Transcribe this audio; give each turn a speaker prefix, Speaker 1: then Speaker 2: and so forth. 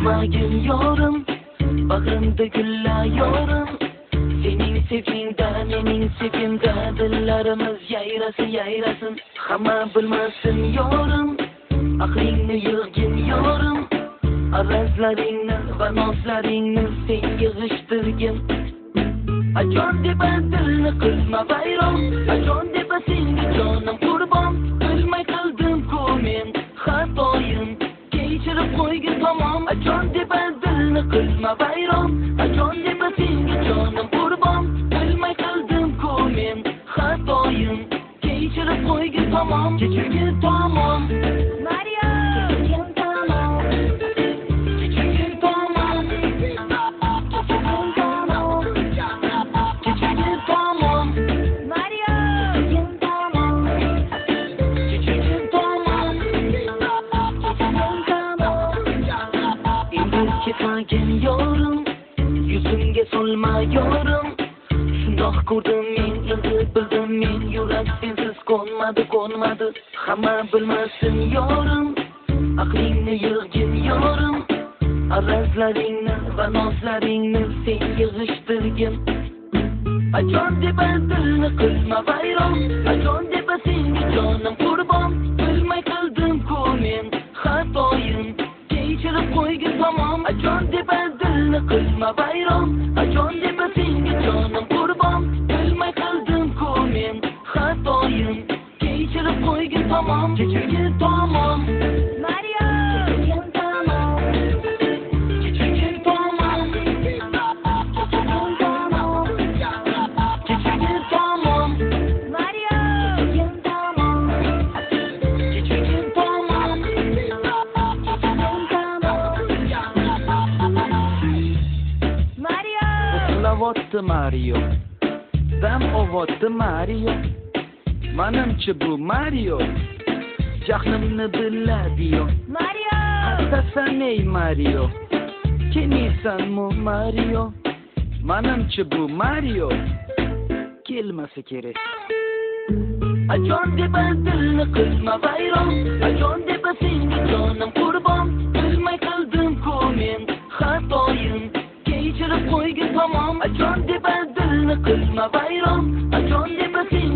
Speaker 1: ketmagin yorim, bag'rimda gullar yorim. Sening sevgingda, mening sevgimda dillarimiz yayrasın, yayrasın. Hamma bilmasin yorim, aqlingni yig'gin yorim. Arazlaringni va nozlaringni sen yig'ishtirgin. Ajon deb dilni qilma vayron, ajon deb senga jonim qurbon. Bilmay qildim-ku men xatoyim, kechirib qo'ygin tamom. Ajon deb dilni qilma vayron, ajon deb senga jonim qurbon. Bilmay qildim-ku men xatoyim, kechirib qo'ygin tamom. Kechirgin tamom. Mario ketmagin yorim, yuzimga solma yorim. Shundoq ko'rdim men, endi bildim men, yurak sensiz qo'nmadi, qo'nmadi. Hamma bilmasin yorim, aqlingni yig'gin yorim. Arazlaringni va nozlaringni sen yig'ishtirgin. Ajon deb dilni qilma vayron, ajon deb senga jonim qurbon. Bilmay qildim-ku men xatoyim, kechirib qo'ygin tamom. Ajon deb dilni qilma vayron, ajon deb senga jonim qurbon. Bilmay qildim-ku men xatoyim, kechirib qo'ygin tamom. Kechirgin tamom. Mario kechirgin tamom. Kechirgin tamom. Kechirgin tamom. Mario kechirgin tamom. Kechirgin tamom. Uxlayotdi Mario, dam olotdi Mario. Manimcha bu Mario jahlimni biladi-yu. Mario hastasan ey Mario, kemisanmi Mario? Manimcha bu Mario kelmasa kerak. Ajon deb dilni qilma vayron, ajon deb senga jonim qurbon. Bilmay qildim-ku men xatoyim, kechirib qo'ygin tamom. Ajon deb dilni qilma vayron, ajon deb senga